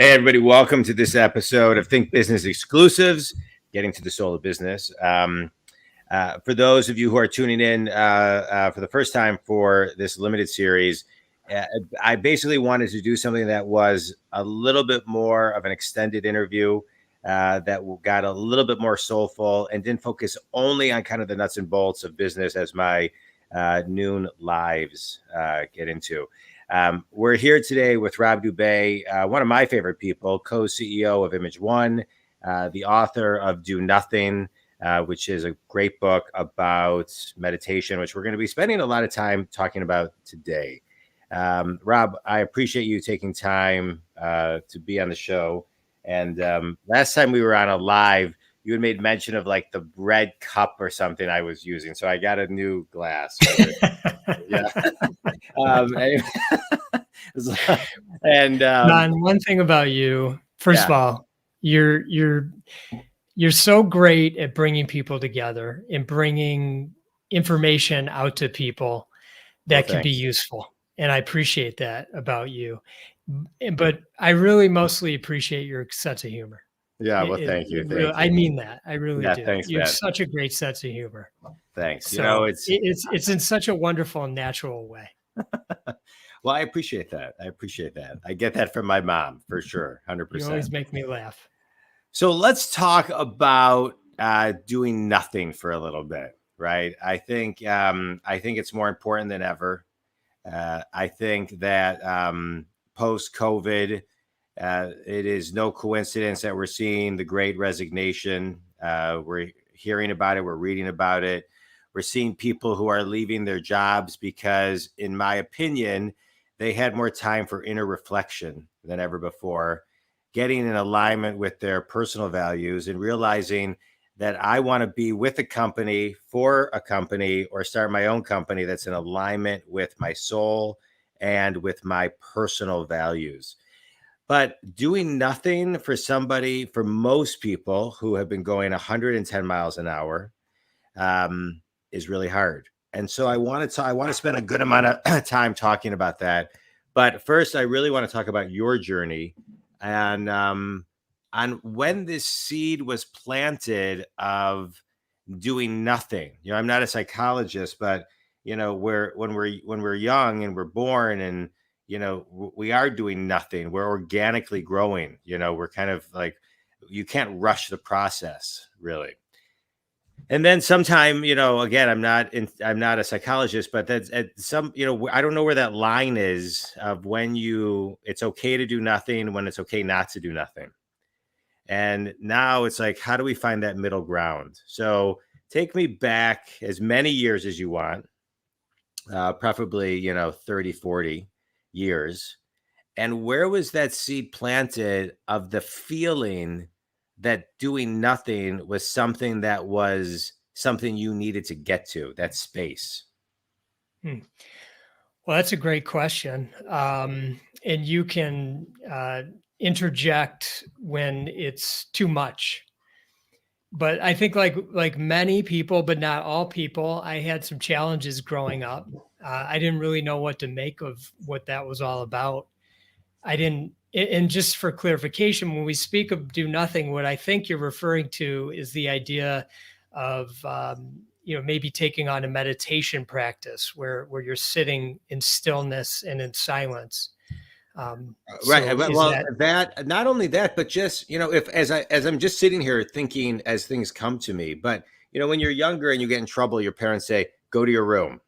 Hey, everybody. Welcome to this episode of Think Business Exclusives, Getting to the Soul of Business. For those of you who are tuning in for the first time for this limited series, I basically wanted to do something that was a little bit more of an extended interview that got a little bit more soulful and didn't focus only on kind of the nuts and bolts of business as my noon lives get into. We're here today with Rob Dube, one of my favorite people, co-CEO of Image One, the author of Do Nothing, which is a great book about meditation, which we're going to be spending a lot of time talking about today. Rob, I appreciate you taking time to be on the show. And last time we were on a live, you had made mention of like the bread cup or something I was using. So I got a new glass. Yeah. Don, one thing about you, first of all, you're so great at bringing people together and bringing information out to people that can be useful. And I appreciate that about you. But I really mostly appreciate your sense of humor. Yeah, well, thank you. I mean that. I really do. Thanks, you have such a great sense of humor. Thanks. So it's in such a wonderful, natural way. Well, I appreciate that. I get that from my mom for sure. 100%. You always make me laugh. So let's talk about doing nothing for a little bit, right? I think it's more important than ever. I think that post-COVID, it is no coincidence that we're seeing the Great Resignation. We're hearing about it. We're reading about it. We're seeing people who are leaving their jobs because, in my opinion, they had more time for inner reflection than ever before, getting in alignment with their personal values and realizing that I want to be with a company, for a company, or start my own company that's in alignment with my soul and with my personal values. But doing nothing for most people who have been going 110 miles an hour is really hard. And so I want to spend a good amount of time talking about that. But first, I really want to talk about your journey and on when this seed was planted of doing nothing. You know, I'm not a psychologist, but you know, when we're young and we're born and you know, we are doing nothing. We're organically growing. You know, we're kind of like, you can't rush the process, really. And then sometime, you know, again, I'm not a psychologist, but that's at some, you know, I don't know where that line is of when it's okay to do nothing, when it's okay not to do nothing. And now it's like, how do we find that middle ground? So take me back as many years as you want, preferably, you know, 30, 40 years. And where was that seed planted of the feeling that doing nothing was something you needed to get to, that space? Well, that's a great question. And you can interject when it's too much. But I think like many people, but not all people, I had some challenges growing up. I didn't really know what to make of what that was all about. And just for clarification, when we speak of do nothing, what I think you're referring to is the idea of, you know, maybe taking on a meditation practice where you're sitting in stillness and in silence. Right. Well, that not only that, but just, you know, as I'm just sitting here thinking as things come to me, but you know, when you're younger and you get in trouble, your parents say, go to your room,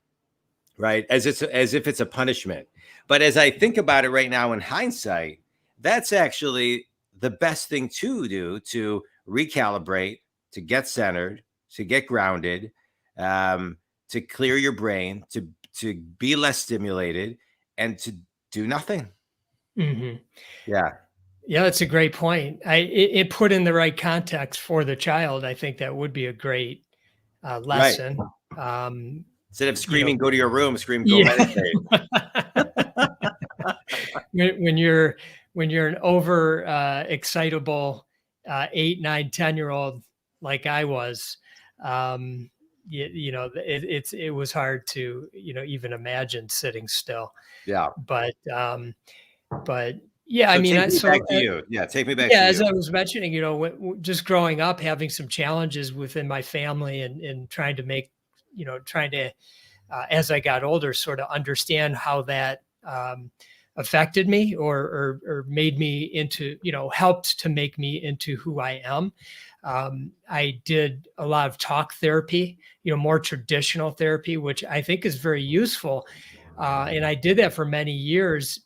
right? As if it's a punishment. But as I think about it right now in hindsight, that's actually the best thing to do to recalibrate, to get centered, to get grounded, to clear your brain, to be less stimulated, and to do nothing. Mm-hmm. Yeah, that's a great point. It put in the right context for the child. I think that would be a great lesson. Right. Instead of screaming, go to your room, scream, go meditate. when you're an over excitable 8, 9, 10-year-old like I was, you know, it was hard to, you know, even imagine sitting still. Yeah. But Yeah, I So mean, take me back to you. Yeah, take me back to yeah, as you. I was mentioning, just growing up, having some challenges within my family and trying to make, trying to, as I got older, sort of understand how that affected me or made me into, helped to make me into who I am. I did a lot of talk therapy, more traditional therapy, which I think is very useful. And I did that for many years.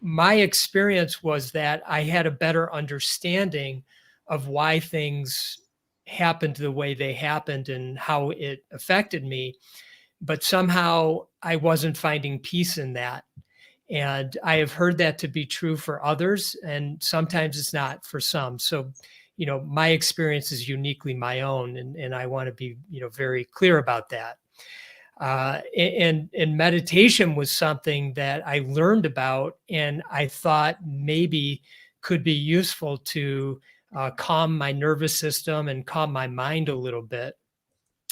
My experience was that I had a better understanding of why things happened the way they happened and how it affected me. But somehow I wasn't finding peace in that. And I have heard that to be true for others, and sometimes it's not for some. So, my experience is uniquely my own, and I want to be, very clear about that. And meditation was something that I learned about, and I thought maybe could be useful to calm my nervous system and calm my mind a little bit.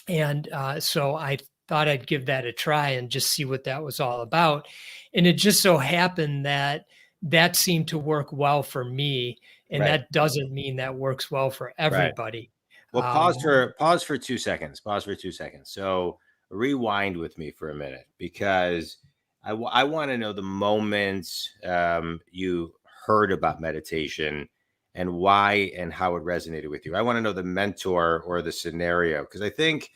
And so I thought I'd give that a try and just see what that was all about. And it just so happened that that seemed to work well for me. And Right. that doesn't mean that works well for Right. everybody. Well, Um, pause for 2 seconds. Pause for 2 seconds. So rewind with me for a minute because I want to know the moments you heard about meditation and why and how it resonated with you. I want to know the mentor or the scenario because I think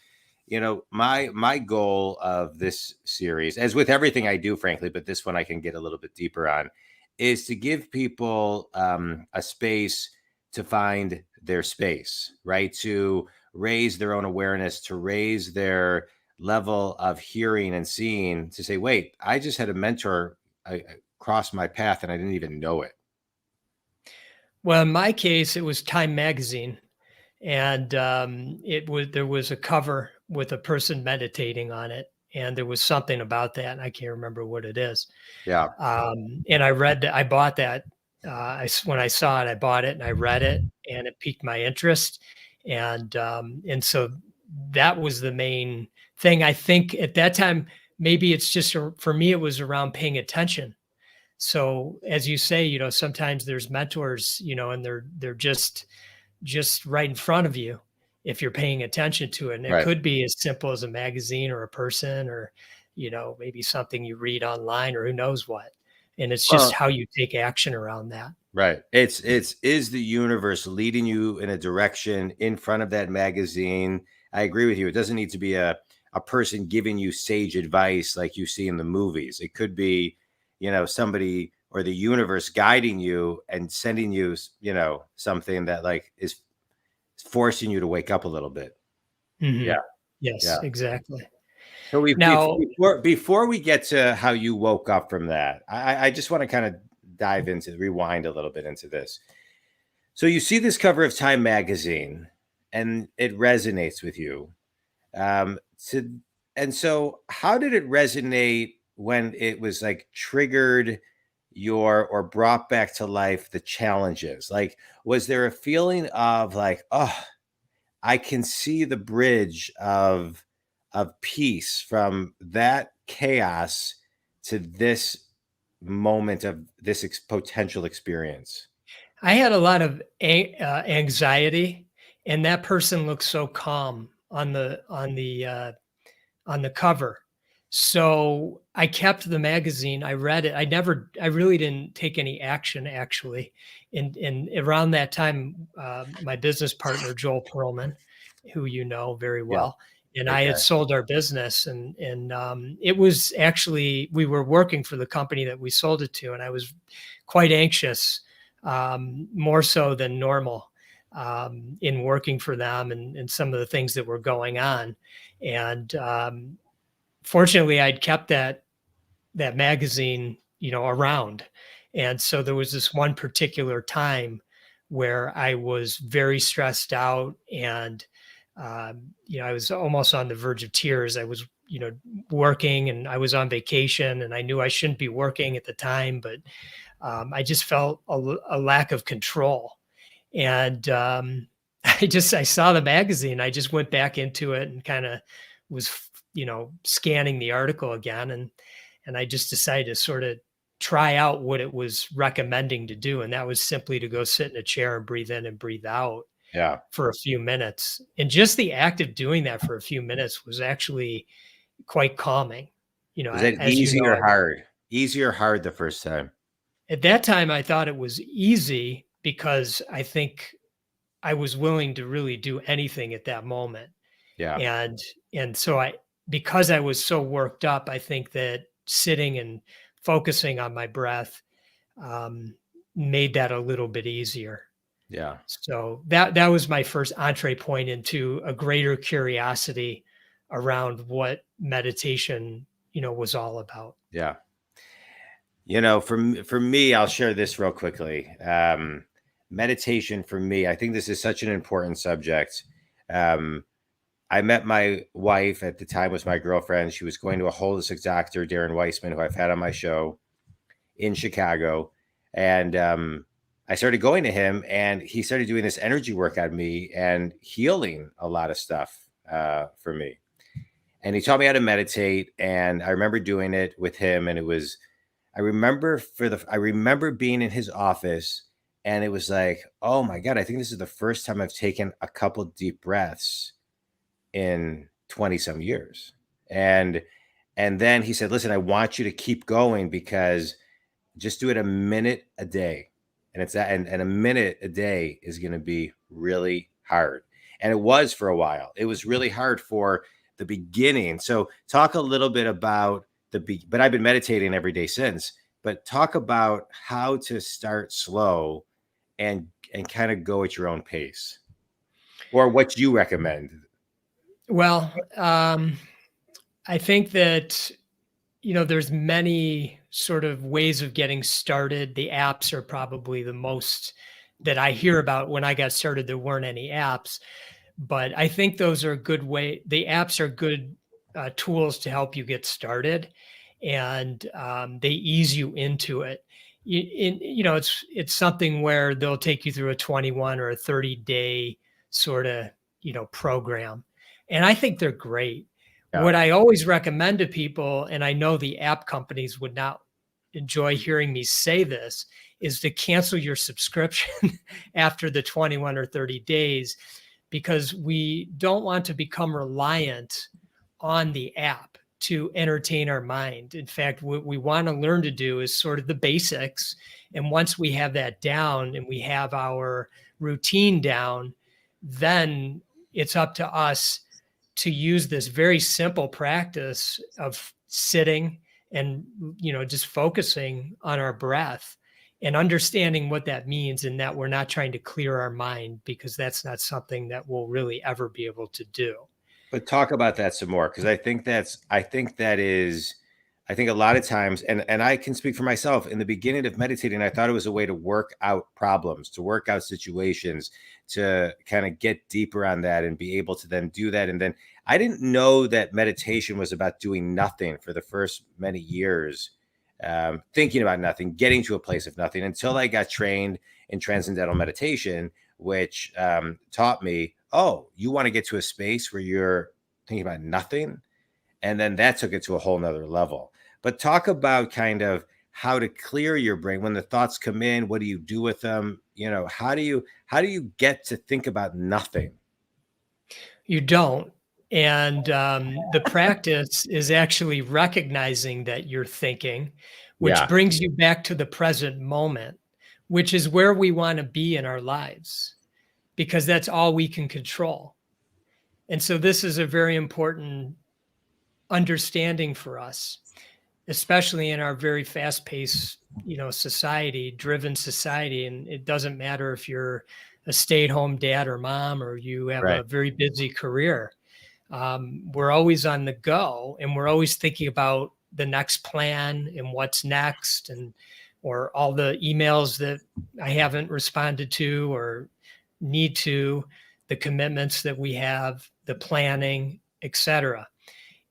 my goal of this series, as with everything I do, frankly, but this one I can get a little bit deeper on, is to give people a space to find their space, right? To raise their own awareness, to raise their level of hearing and seeing, to say, wait, I just had a mentor cross my path and I didn't even know it. well, in my case, it was Time Magazine. And there was a cover with a person meditating on it, and there was something about that, and I can't remember what it is. Yeah. And I read that, I bought that. When I saw it, I bought it and I read it, and it piqued my interest. And so that was the main thing. I think at that time, maybe it's just for me, it was around paying attention. So as you say, sometimes there's mentors, and they're just right in front of you if you're paying attention to it. And it Right. could be as simple as a magazine or a person or, maybe something you read online or who knows what. And it's just Well, how you take action around that. right. It's is the universe leading you in a direction in front of that magazine? I agree with you. It doesn't need to be a person giving you sage advice like you see in the movies. It could be, somebody or the universe guiding you and sending you, something that like is forcing you to wake up a little bit. Yeah. Mhm. Yes, Yeah. exactly. So Now, before we get to how you woke up from that, I just want to kind of rewind a little bit into this. So you see this cover of Time magazine, and it resonates with you. Um, to, and so, how did it resonate when it was like triggered or brought back to life the challenges? Like, was there a feeling of like, oh, I can see the bridge of peace from that chaos to this moment of this potential experience. I had a lot of anxiety, and that person looked so calm on the cover. So I kept the magazine. I read it. I really didn't take any action actually. And around that time, my business partner, Joel Perlman, who you know very Yeah, well, and I great had guy. sold our business and it was actually, we were working for the company that we sold it to. And I was quite anxious, more so than normal, in working for them and some of the things that were going on. And fortunately, I'd kept that magazine, around. And so there was this one particular time where I was very stressed out and I was almost on the verge of tears. I was, working and I was on vacation and I knew I shouldn't be working at the time, but I just felt a lack of control. And I saw the magazine. I just went back into it and kind of was, scanning the article again. And I just decided to sort of try out what it was recommending to do. And that was simply to go sit in a chair and breathe in and breathe out Yeah. for a few minutes. And just the act of doing that for a few minutes was actually quite calming. Was it As you easy know, or hard? Easy or hard the first time? at that time, I thought it was easy because I think I was willing to really do anything at that moment. Yeah. And so because I was so worked up, I think that sitting and focusing on my breath made that a little bit easier. Yeah. So that was my first entree point into a greater curiosity around what meditation, was all about. Yeah. For me, I'll share this real quickly. Meditation for me, I think this is such an important subject. I met my wife at the time was my girlfriend. She was going to a holistic doctor, Darren Weissman, who I've had on my show in Chicago. And I started going to him, and he started doing this energy work on me and healing a lot of stuff for me. And he taught me how to meditate. And I remember doing it with him. And I remember being in his office, and it was like, oh my God, I think this is the first time I've taken a couple deep breaths in 20 some years. And then he said, listen, I want you to keep going, because just do it a minute a day. And it's that, and a minute a day is going to be really hard. And it was for a while. It was really hard for the beginning. So talk a little bit about but I've been meditating every day since, but talk about how to start slow and kind of go at your own pace, or what you recommend. Well, I think that, there's many sort of ways of getting started. The apps are probably the most that I hear about. When I got started, there weren't any apps, but I think those are a good way. The apps are good tools to help you get started, and they ease you into it. It's something where they'll take you through a 21 or a 30-day sort of, program. And I think they're great. Yeah. What I always recommend to people, and I know the app companies would not enjoy hearing me say this, is to cancel your subscription after the 21 or 30 days, because we don't want to become reliant on the app to entertain our mind. In fact, what we want to learn to do is sort of the basics. And once we have that down and we have our routine down, then it's up to us to use this very simple practice of sitting and, just focusing on our breath and understanding what that means, and that we're not trying to clear our mind, because that's not something that we'll really ever be able to do. But talk about that some more, because I think a lot of times, and I can speak for myself, in the beginning of meditating, I thought it was a way to work out problems, to work out situations, to kind of get deeper on that and be able to then do that. And then I didn't know that meditation was about doing nothing for the first many years, thinking about nothing, getting to a place of nothing, until I got trained in Transcendental Meditation, which taught me, oh, you want to get to a space where you're thinking about nothing? And then that took it to a whole nother level. But talk about kind of how to clear your brain when the thoughts come in. What do you do with them? How do you get to think about nothing? You don't. And the practice is actually recognizing that you're thinking, which brings you back to the present moment, which is where we want to be in our lives, because that's all we can control. And so this is a very important understanding for us, especially in our very fast-paced, society-driven society. And it doesn't matter if you're a stay-at-home dad or mom, or you have a very busy career. We're always on the go, and we're always thinking about the next plan and what's next, or all the emails that I haven't responded to or need to, the commitments that we have, the planning, etc.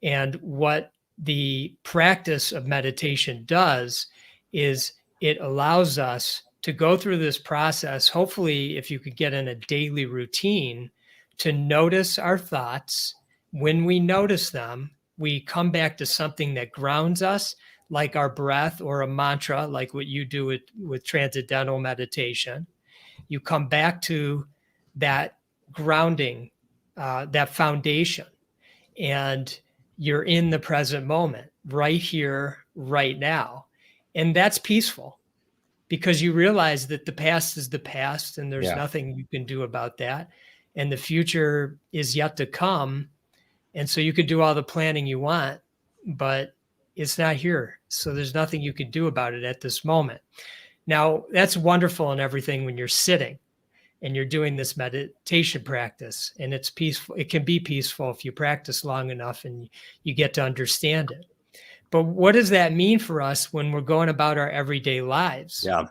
And what the practice of meditation does is it allows us to go through this process. Hopefully, if you could get in a daily routine, to notice our thoughts. When we notice them, we come back to something that grounds us, like our breath, or a mantra, like what you do with Transcendental Meditation. You come back to that grounding, that foundation, and you're in the present moment, right here, right now. And that's peaceful, because you realize that the past is the past and there's Yeah. nothing you can do about that. And the future is yet to come. And so you could do all the planning you want, but it's not here. So there's nothing you can do about it at this moment. Now, that's wonderful and everything when you're sitting and you're doing this meditation practice, and it's peaceful. It can be peaceful if you practice long enough and you get to understand it. But what does that mean for us when we're going about our everyday lives? Yeah.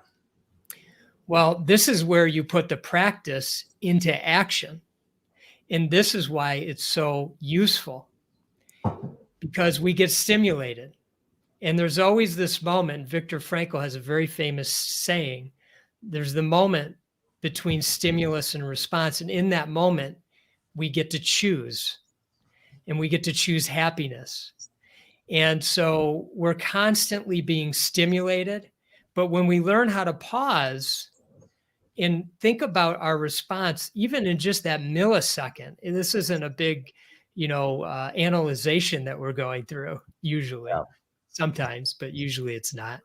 Well, this is where you put the practice into action. And this is why it's so useful, because we get stimulated. And there's always this moment. Viktor Frankl has a very famous saying, there's the moment between stimulus and response. And in that moment, we get to choose, and we get to choose happiness. And so we're constantly being stimulated. But when we learn how to pause and think about our response, even in just that millisecond, and this isn't a big, analyzation that we're going through usually, Yeah. sometimes, but usually it's not.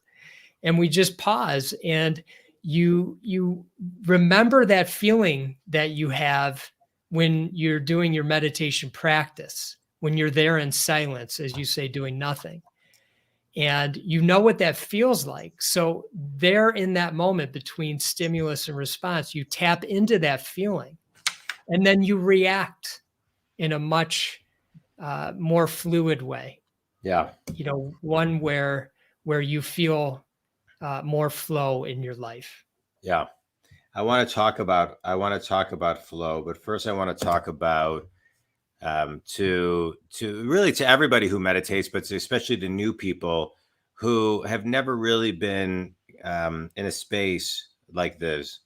And we just pause, and you remember that feeling that you have when you're doing your meditation practice, when you're there in silence, as you say, doing nothing. And you know what that feels like. So there in that moment between stimulus and response, you tap into that feeling, and then you react in a much more fluid way. Yeah. One where you feel more flow in your life. Yeah. I want to talk about flow, but first I want to talk about to everybody who meditates, but especially to new people who have never really been in a space like this.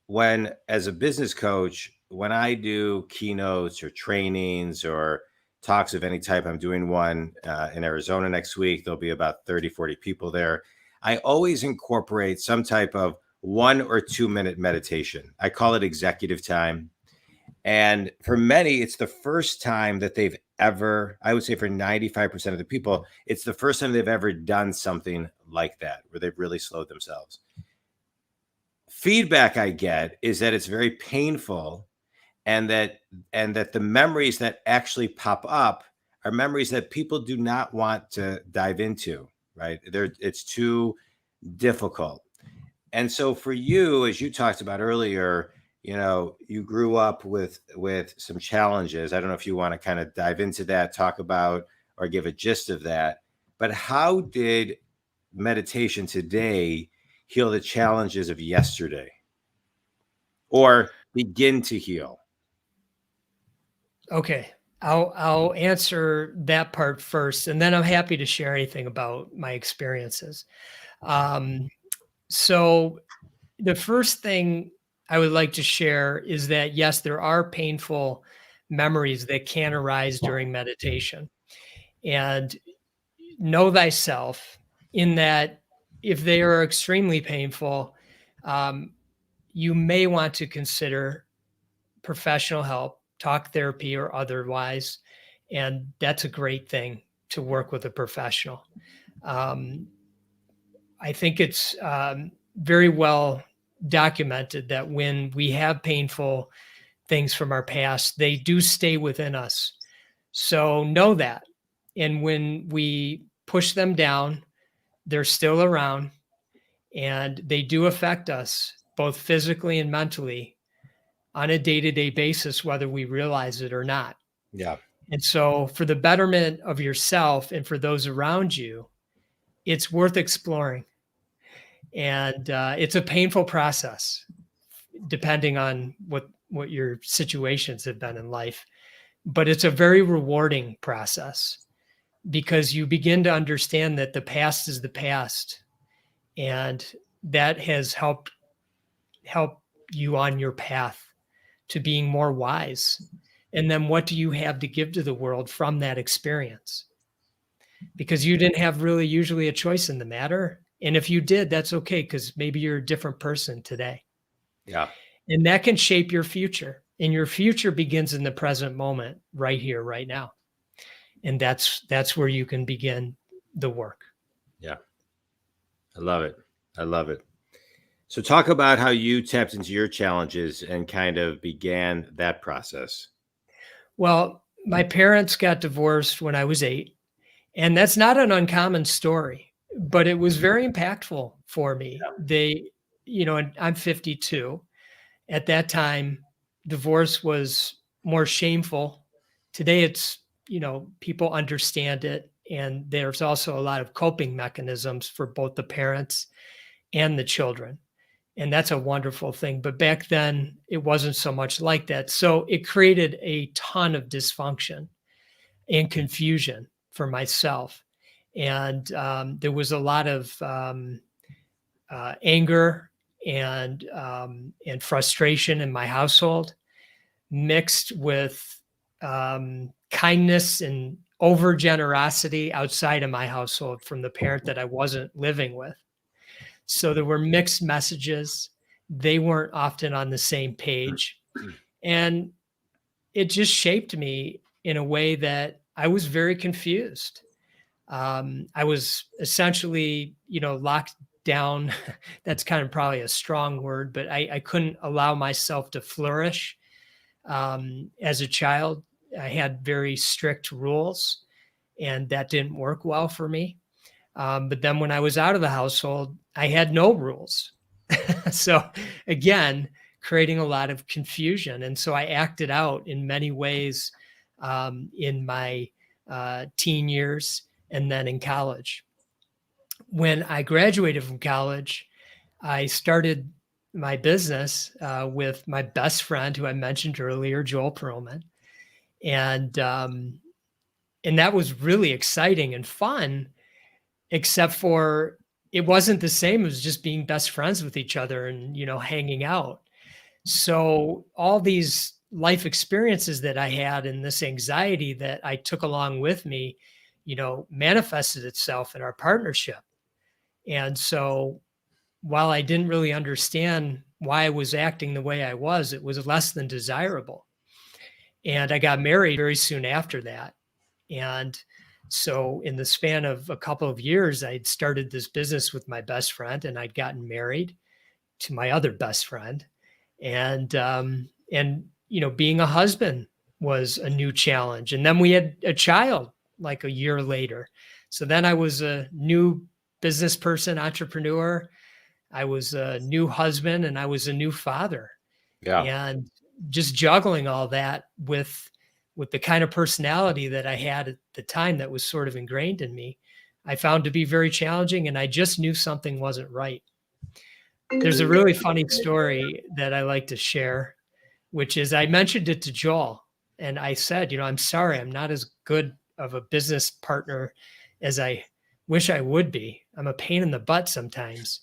When, as a business coach, when I do keynotes or trainings or talks of any type, I'm doing one in Arizona next week. There'll be about 30, 40 people there. I always incorporate some type of 1 or 2 minute meditation. I call it executive time. And for many, it's the first time that they've ever, I would say for 95% of the people, it's the first time they've ever done something like that, where they've really slowed themselves. Feedback I get is that it's very painful, and that the memories that actually pop up are memories that people do not want to dive into, right? It's too difficult. And so for you, as you talked about earlier, you grew up with some challenges. I don't know if you want to kind of dive into that, talk about, or give a gist of that. But how did meditation today heal the challenges of yesterday, or begin to heal? Okay. I'll answer that part first, and then I'm happy to share anything about my experiences. So the first thing I would like to share is that, yes, there are painful memories that can arise during meditation. And know thyself, in that if they are extremely painful, you may want to consider professional help, talk therapy or otherwise. And that's a great thing, to work with a professional. I think it's very well documented that when we have painful things from our past, they do stay within us. So know that. And when we push them down, they're still around, and they do affect us both physically and mentally on a day-to-day basis, whether we realize it or not. Yeah. And so for the betterment of yourself and for those around you, it's worth exploring. And it's a painful process, depending on what your situations have been in life. But it's a very rewarding process, because you begin to understand that the past is the past, and that has helped you on your path to being more wise. And then what do you have to give to the world from that experience? because you didn't have really usually a choice in the matter. And if you did, that's okay, because maybe you're a different person today. Yeah. And that can shape your future. And your future begins in the present moment, right here, right now. And that's where you can begin the work. Yeah. I love it. I love it. So talk about how you tapped into your challenges and kind of began that process. Well, my parents got divorced when I was 8, and that's not an uncommon story, but it was very impactful for me. And I'm 52. At that time, divorce was more shameful. Today, people understand it, and there's also a lot of coping mechanisms for both the parents and the children. And that's a wonderful thing. But back then, it wasn't so much like that. So it created a ton of dysfunction and confusion for myself. And there was a lot of anger and frustration in my household, mixed with kindness and over generosity outside of my household from the parent that I wasn't living with. So there were mixed messages. They weren't often on the same page. And it just shaped me in a way that I was very confused. I was essentially, locked down. That's kind of probably a strong word, but I couldn't allow myself to flourish. As a child, I had very strict rules, and that didn't work well for me. But then when I was out of the household, I had no rules. So again, creating a lot of confusion. And so I acted out in many ways in my teen years and then in college. When I graduated from college, I started my business with my best friend, who I mentioned earlier, Joel Perlman. And that was really exciting and fun, except for it wasn't the same as just being best friends with each other and, hanging out. So all these life experiences that I had and this anxiety that I took along with me, manifested itself in our partnership. And so while I didn't really understand why I was acting the way I was, it was less than desirable. And I got married very soon after that. And so in the span of a couple of years, I'd started this business with my best friend, and I'd gotten married to my other best friend. And being a husband was a new challenge. And then we had a child like a year later. So then I was a new business person, entrepreneur. I was a new husband, and I was a new father. Yeah. And just juggling all that with the kind of personality that I had at the time that was sort of ingrained in me, I found to be very challenging, and I just knew something wasn't right. There's a really funny story that I like to share, which is I mentioned it to Joel, and I said, I'm sorry, I'm not as good of a business partner as I wish I would be. I'm a pain in the butt sometimes,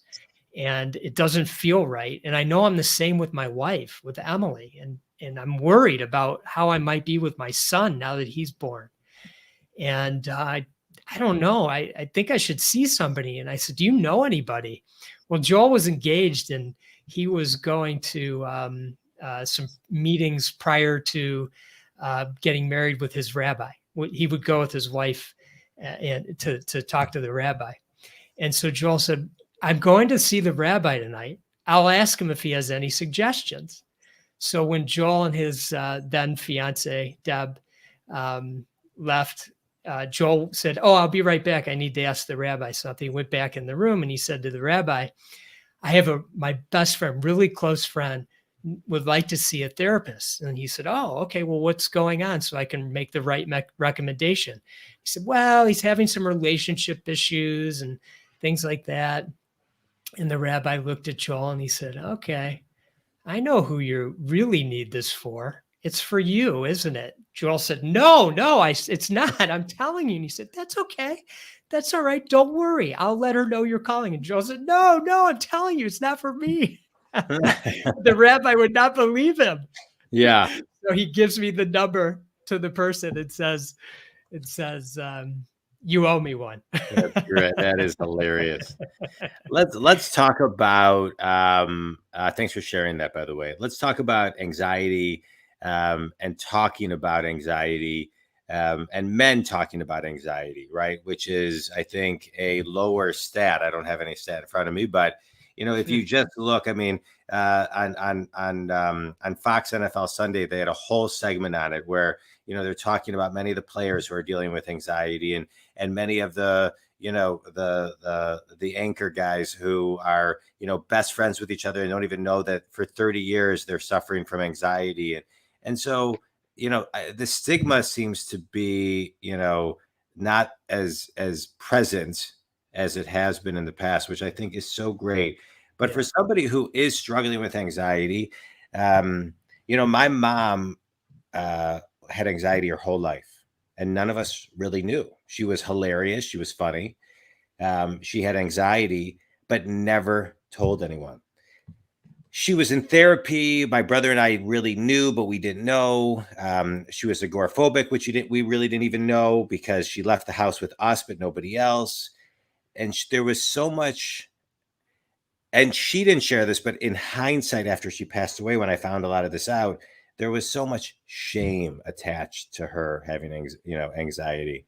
and it doesn't feel right. And I know I'm the same with my wife, with Emily, and I'm worried about how I might be with my son now that he's born. And I don't know. I think I should see somebody. And I said, do you know anybody? Well, Joel was engaged, and he was going to some meetings prior to getting married with his rabbi. He would go with his wife and to talk to the rabbi. And so Joel said, I'm going to see the rabbi tonight. I'll ask him if he has any suggestions. So when Joel and his then fiance, Deb, left, Joel said, I'll be right back. I need to ask the rabbi something. He went back in the room, and he said to the rabbi, I have my best friend, really close friend, would like to see a therapist. And he said, okay, well, what's going on so I can make the right recommendation? He said, well, he's having some relationship issues and things like that. And the rabbi looked at Joel, and he said, okay, I know who you really need this for. It's for you, isn't it? Joel said, no, it's not. I'm telling you. And he said, that's okay. That's all right. Don't worry. I'll let her know you're calling. And Joel said, no, I'm telling you, it's not for me. The rabbi would not believe him. Yeah. So he gives me the number to the person and says, You owe me one. That's great. That is hilarious. Let's talk about thanks for sharing that, by the way. Let's talk about anxiety, and talking about anxiety, and men talking about anxiety, right? Which is, I think, a lower stat. I don't have any stat in front of me, but if you just look, I mean, on Fox NFL Sunday, they had a whole segment on it where they're talking about many of the players who are dealing with anxiety, and many of the the anchor guys who are best friends with each other and don't even know that for 30 years they're suffering from anxiety. And so the stigma seems to be not as present as it has been in the past, which I think is so great. But for somebody who is struggling with anxiety, my mom had anxiety her whole life, and none of us really knew. She was hilarious. She was funny. She had anxiety, but never told anyone. She was in therapy. My brother and I really knew, but we didn't know. She was agoraphobic, which we really didn't even know, because she left the house with us, but nobody else. And there was so much, and she didn't share this, but in hindsight, after she passed away, when I found a lot of this out, there was so much shame attached to her having anxiety.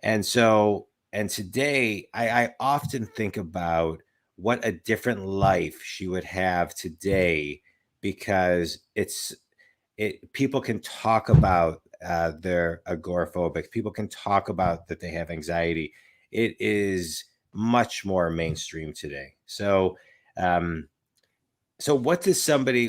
And today I often think about what a different life she would have today, because people can talk about they're agoraphobic. People can talk about that they have anxiety. It is much more mainstream today. So what does somebody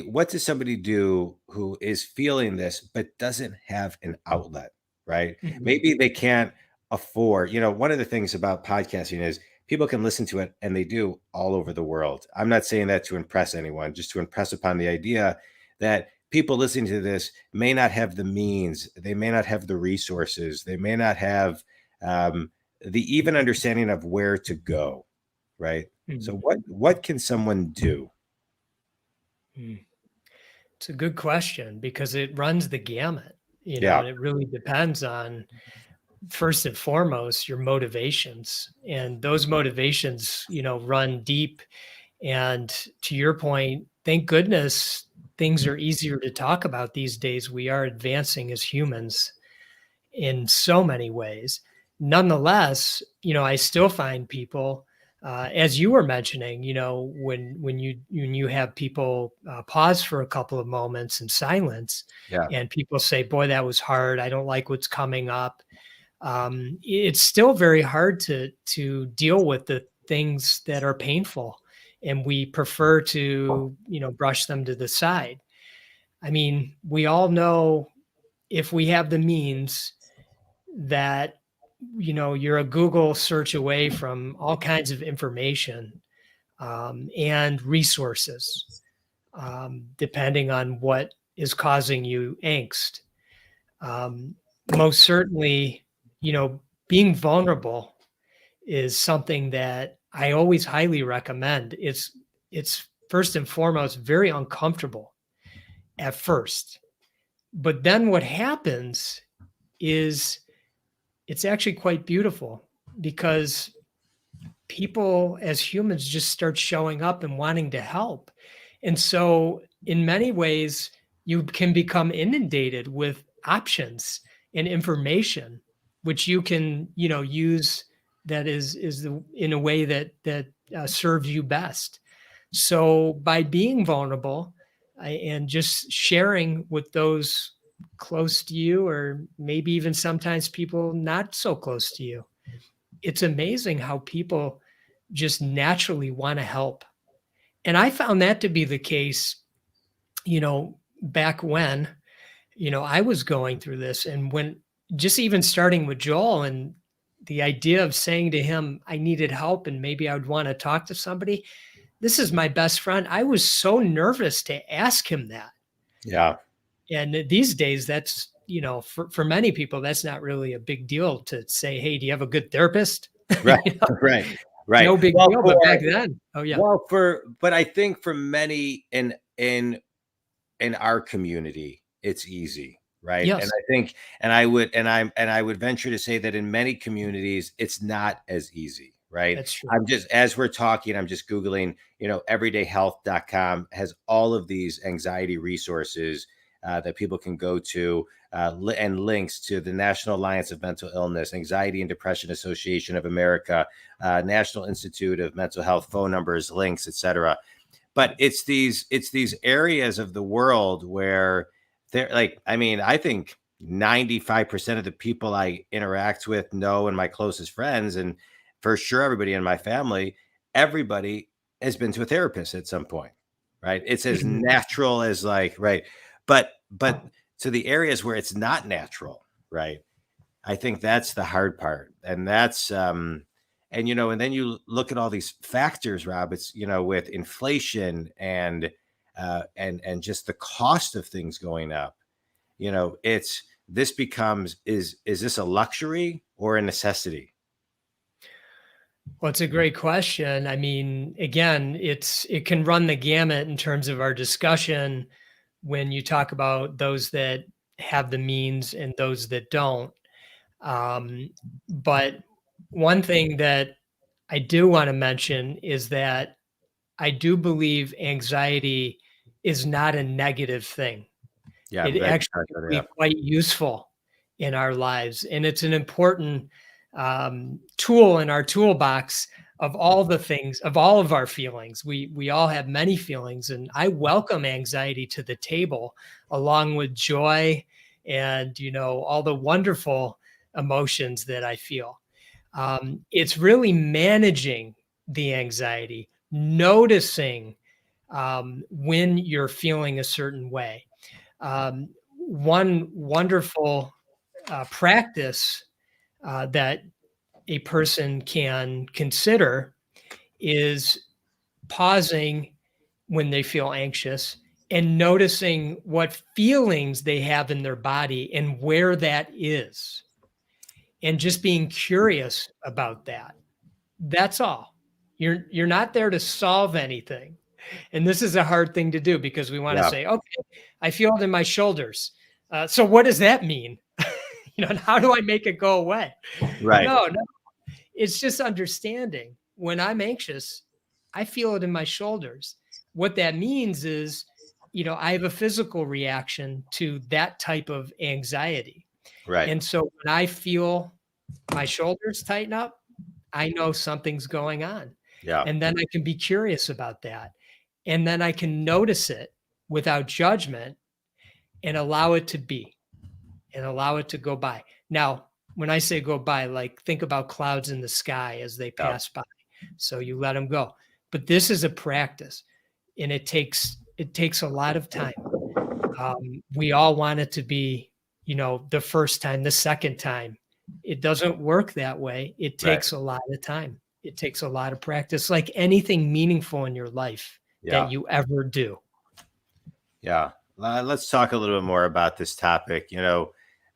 do who is feeling this but doesn't have an outlet, right? Mhm. Maybe they can't afford, one of the things about podcasting is people can listen to it, and they do, all over the world. I'm not saying that to impress anyone, just to impress upon the idea that people listening to this may not have the means, they may not have the resources, they may not have the even understanding of where to go, right? So what can someone do? It's a good question, because it runs the gamut, Yeah. and it really depends on, first and foremost, your motivations. And those motivations, run deep. And to your point, thank goodness things are easier to talk about these days. We are advancing as humans in so many ways. Nonetheless, I still find people, as you were mentioning, when you have people pause for a couple of moments in silence, Yeah. and people say, "Boy, that was hard. I don't like what's coming up." It's still very hard to deal with the things that are painful, and we prefer to brush them to the side. I mean, we all know, if we have the means, that you're a Google search away from all kinds of information, and resources, depending on what is causing you angst. Most certainly, being vulnerable is something that I always highly recommend. It's first and foremost very uncomfortable at first, but then what happens is it's actually quite beautiful, because people as humans just start showing up and wanting to help. And so in many ways, you can become inundated with options and information, which you can, use, that in a way that serves you best. So by being vulnerable, and just sharing with those close to you, or maybe even sometimes people not so close to you, it's amazing how people just naturally want to help. And I found that to be the case, back when, I was going through this, and when, just even starting with Joel, and the idea of saying to him, I needed help and maybe I would want to talk to somebody. This is my best friend. I was so nervous to ask him that. Yeah. And these days, that's, for many people, that's not really a big deal to say, hey, do you have a good therapist? Right. Right. No big Well, deal. But back then, oh yeah. Well, but I think for many in our community, it's easy, right? And Yes, I think, and I would venture to say that in many communities, it's not as easy, right? that's true. I'm just, as we're talking, I'm just Googling, everydayhealth.com has all of these anxiety resources that people can go to, and links to the National Alliance of Mental Illness, Anxiety and Depression Association of America, National Institute of Mental Health, phone numbers, links, etc. But it's these areas of the world where they're like, I mean, I think 95% of the people I interact with know, and my closest friends, and for sure everybody in my family, everybody has been to a therapist at some point, right? It's as Mhm. natural as, like, right. But to the areas where it's not natural, right? I think that's the hard part. And that's and then you look at all these factors, Rob. It's, with inflation and just the cost of things going up, it's this becomes, is this a luxury or a necessity? Well, it's a great question. I mean, again, it can run the gamut in terms of our discussion when you talk about those that have the means and those that don't. Um, but one thing that I do want to mention is that I do believe anxiety is not a negative thing. Yeah, I'm It glad you actually touched can on be that. quite useful in our lives, and it's an important tool in our toolbox of all the things, of all of our feelings. We all have many feelings, and I welcome anxiety to the table along with joy and all the wonderful emotions that I feel. It's really managing the anxiety, noticing when you're feeling a certain way. One wonderful practice that a person can consider is pausing when they feel anxious and noticing what feelings they have in their body and where that is, and just being curious about that. That's all. You're not there to solve anything. And this is a hard thing to do because we want to Yeah, say, okay, I feel it in my shoulders. So what does that mean? And how do I make it go away? right, No, it's just understanding when I'm anxious, I feel it in my shoulders. What that means is, I have a physical reaction to that type of anxiety. right. And so when I feel my shoulders tighten up, I know something's going on. Yeah, And then I can be curious about that. And then I can notice it without judgment and allow it to be and allow it to go by. Now, when I say go by, like think about clouds in the sky as they yeah, pass by. So you let them go. But this is a practice and it takes a lot of time. We all want it to be, the first time, the second time. It doesn't work that way. It right. takes a lot of time. It takes a lot of practice, like anything meaningful in your life that Yeah, you ever do. yeah. Let's talk a little bit more about this topic.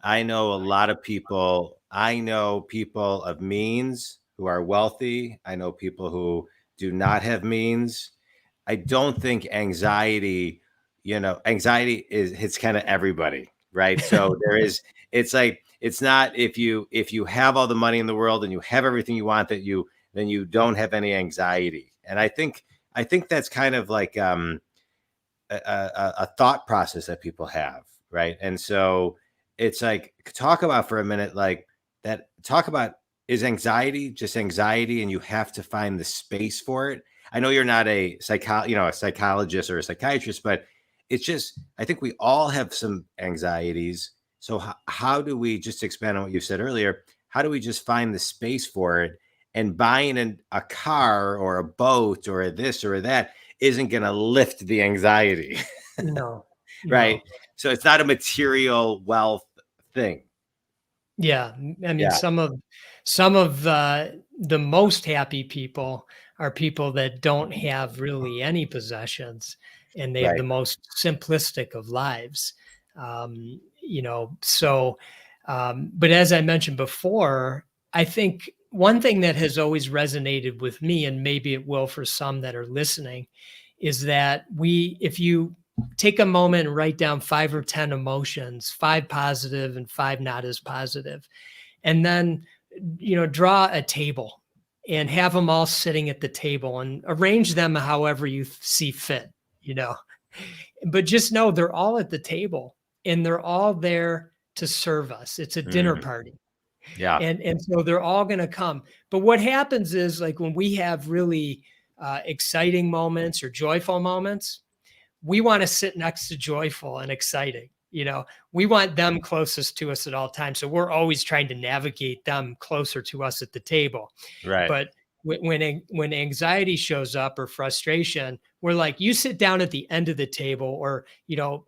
I know a lot of people. I know people of means who are wealthy. I know people who do not have means. I don't think anxiety is hits kind of everybody, right? So it's like, it's not, if you have all the money in the world and you have everything you want, then you don't have any anxiety. And I think that's kind of like a thought process that people have, right? And so it's like, talk about for a minute, like that. Talk about, is anxiety just anxiety, and you have to find the space for it. I know you're not a psychologist or a psychiatrist, but it's just, I think we all have some anxieties. So how do we, just expand on what you said earlier? How do we just find the space for it? And buying a car or a boat or a this or a that isn't going to lift the anxiety, No, right? no. So it's not a material wealth thing. Yeah, I mean, Yeah, some of the most happy people are people that don't have really any possessions, and they have right, the most simplistic of lives. So, but as I mentioned before, I think one thing that has always resonated with me, and maybe it will for some that are listening, is that if you take a moment and write down 5 or 10 emotions, 5 positive and 5 not as positive. And then, draw a table and have them all sitting at the table and arrange them however you see fit, but just know they're all at the table and they're all there to serve us. It's a dinner party. Yeah. And so they're all going to come. But what happens is, like, when we have really exciting moments or joyful moments, we want to sit next to joyful and exciting. We want them closest to us at all times. So we're always trying to navigate them closer to us at the table. Right. But when anxiety shows up or frustration, we're like, you sit down at the end of the table, or,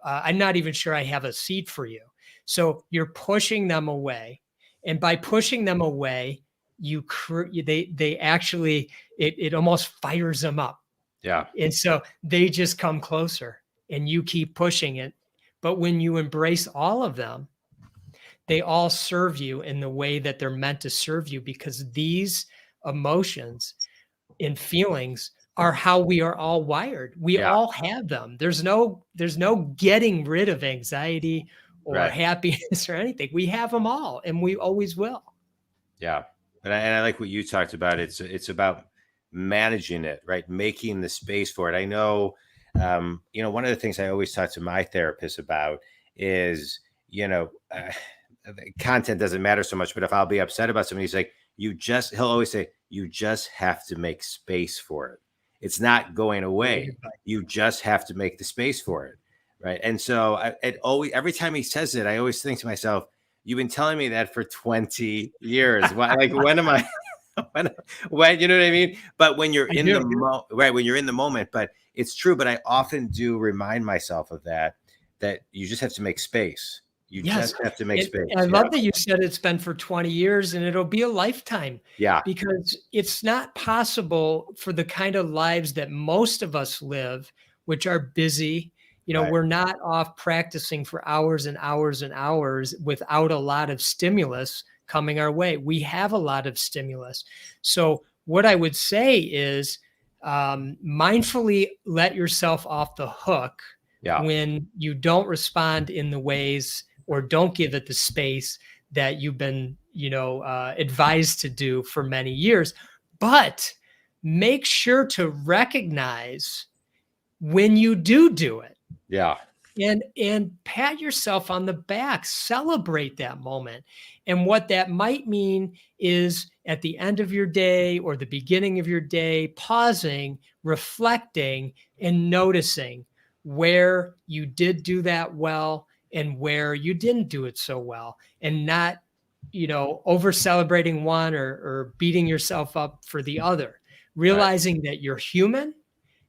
I'm not even sure I have a seat for you. So you're pushing them away. And by pushing them away, they actually, it almost fires them up. Yeah. And so they just come closer and you keep pushing it. But when you embrace all of them, they all serve you in the way that they're meant to serve you, because these emotions and feelings are how we are all wired. We all have them. There's no getting rid of anxiety or happiness or anything. We have them all, and we always will. Yeah. And I like what you talked about. It's about managing it, right? Making the space for it. I know, one of the things I always talk to my therapist about is, content doesn't matter so much, but if I'll be upset about something, he's like, he'll always say, you just have to make space for it. It's not going away. You just have to make the space for it. Right. And so every time he says it, I always think to myself, you've been telling me that for 20 years. When am I, when, you know what I mean? But when you're in the moment, right, when you're in the moment, but it's true. But I often do remind myself of that you just have to make space. You just have to make space. I love that you said it's been for 20 years and it'll be a lifetime. Yeah. Because it's not possible for the kind of lives that most of us live, which are busy. We're not off practicing for hours and hours and hours without a lot of stimulus coming our way. We have a lot of stimulus. So what I would say is mindfully let yourself off the hook when you don't respond in the ways or don't give it the space that you've been, advised to do for many years. But make sure to recognize when you do it. Yeah. And pat yourself on the back, celebrate that moment. And what that might mean is at the end of your day or the beginning of your day, pausing, reflecting, and noticing where you did do that well and where you didn't do it so well, and not, over celebrating one or beating yourself up for the other, realizing that you're human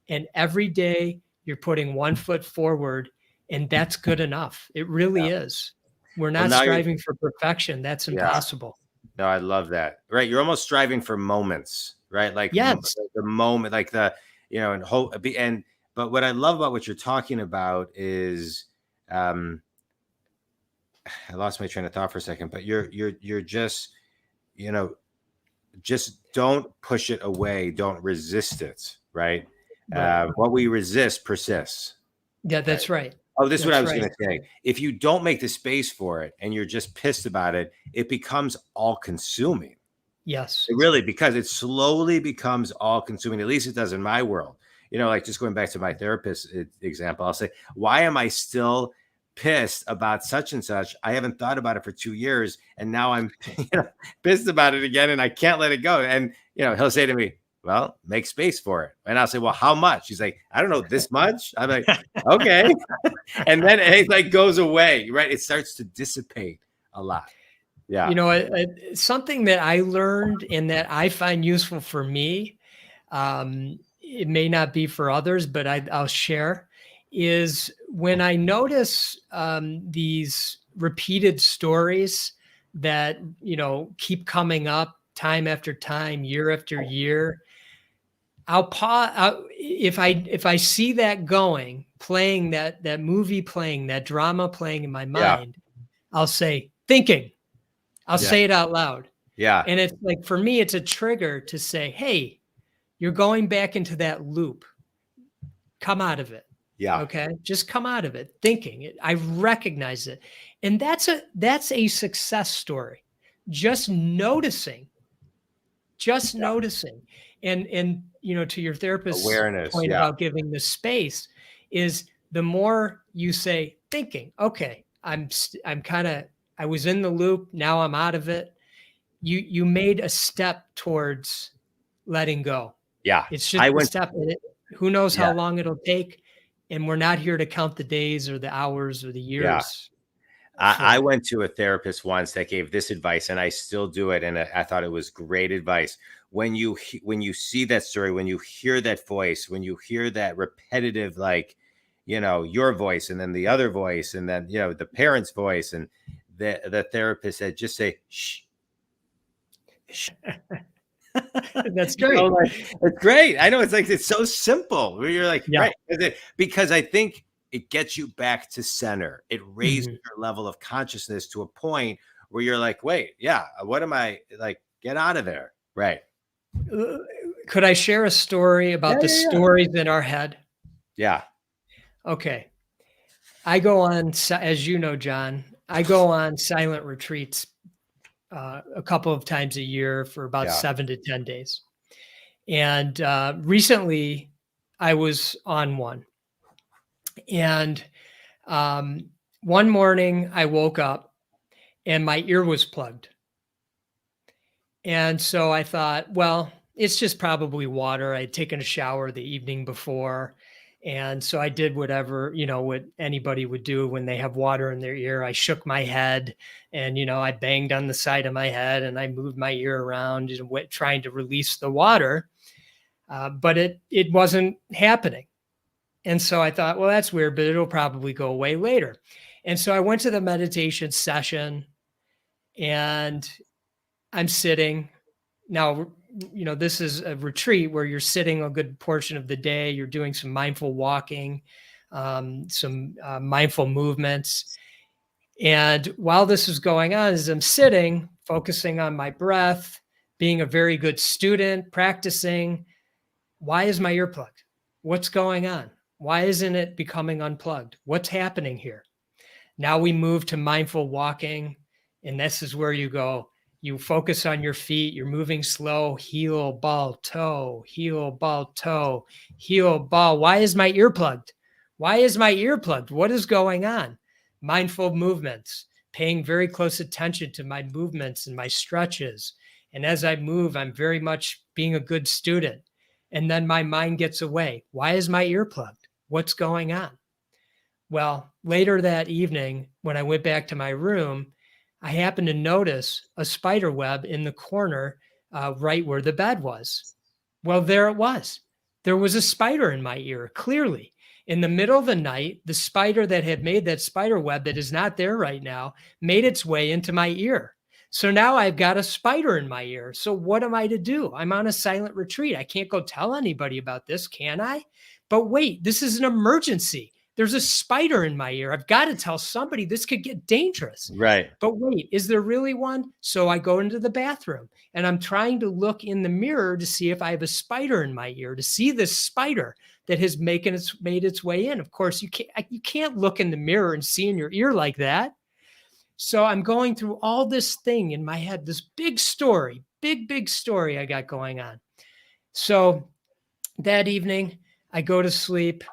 and every day you're putting one foot forward, and that's good enough. It really is. We're not striving for perfection. That's impossible. No, I love that. Right. You're almost striving for moments, right? Like the moment, like and hope. But what I love about what you're talking about is, I lost my train of thought for a second, but you're just, just don't push it away. Don't resist it. Right. What we resist persists. Yeah, that's right. Oh, this is what I was going to say. If you don't make the space for it and you're just pissed about it, it becomes all consuming. Yes. Because it slowly becomes all consuming. At least it does in my world. Like just going back to my therapist example, I'll say, why am I still pissed about such and such? I haven't thought about it for 2 years. And now I'm pissed about it again and I can't let it go. And, he'll say to me, well, make space for it. And I'll say, well, how much? He's like, I don't know, this much. I'm like, okay. And then it goes away, right? It starts to dissipate a lot. Yeah. Something that I learned and that I find useful for me, it may not be for others, but I'll share, is when I notice these repeated stories that, keep coming up time after time, year after year, I'll pause. If I see that playing that movie playing, that drama playing in my mind, I'll say thinking. I'll say it out loud. Yeah. And it's like, for me, it's a trigger to say, hey, you're going back into that loop. Come out of it. Yeah. Okay. Just come out of it thinking it. I recognize it. And that's a success story. Just noticing, noticing. And, to your therapist's Awareness. point Yeah. about giving the space is the more you say thinking, okay, I was in the loop. Now I'm out of it. You made a step towards letting go. Yeah. It's just I a went, step in it. Who knows yeah. how long it'll take? And we're not here to count the days or the hours or the Yeah. years I for it. went to a therapist once that gave this advice, and I still do it. And I thought it was great advice. When you see that story, when you hear that voice, when you hear that repetitive, like, your voice, and then the other voice, and then the parent's voice, and the therapist said, just say shh. Shh. That's great. It's great. I know, it's so simple. Where you're like, Yeah. right, because I think it gets you back to center. It raises Mhm. your level of consciousness to a point where you're like, wait, yeah, what am I like? Get out of there. Right. Could I share a story Yeah, about the yeah, yeah. stories in our head? Yeah. Okay. I go on, as you know, John, I go on silent retreats a couple of times a year for about Yeah. 7 to 10 days. And recently I was on one. And one morning I woke up and my ear was plugged. And so I thought, well, it's just probably water. I'd taken a shower the evening before. And so I did whatever, what anybody would do when they have water in their ear. I shook my head and, I banged on the side of my head and I moved my ear around, trying to release the water. But it wasn't happening. And so I thought, well, that's weird, but it'll probably go away later. And so I went to the meditation session and I'm sitting. Now, this is a retreat where you're sitting a good portion of the day. You're doing some mindful walking, some mindful movements. And while this is going on, as I'm sitting, focusing on my breath, being a very good student, practicing, why is my ear plugged? What's going on? Why isn't it becoming unplugged? What's happening here? Now we move to mindful walking. And this is where you focus on your feet. You're moving slow, heel, ball, toe, heel, ball, toe, heel, ball. Why is my ear plugged? Why is my ear plugged? What is going on? Mindful movements, paying very close attention to my movements and my stretches. And as I move, I'm very much being a good student. And then my mind gets away. Why is my ear plugged? What's going on? Well, later that evening, when I went back to my room, I happened to notice a spider web in the corner, right where the bed was. Well, there it was. There was a spider in my ear, clearly. In the middle of the night, the spider that had made that spider web that is not there right now made its way into my ear. So now I've got a spider in my ear. So what am I to do? I'm on a silent retreat. I can't go tell anybody about this, can I? But wait, this is an emergency. There's a spider in my ear. I've got to tell somebody. This could get dangerous. Right. But wait, is there really one? So I go into the bathroom and I'm trying to look in the mirror to see if I have a spider in my ear, to see this spider that has made its way in. Of course, you can't look in the mirror and see in your ear like that. So I'm going through all this thing in my head, this big story, big story I got going on. So that evening I go to sleep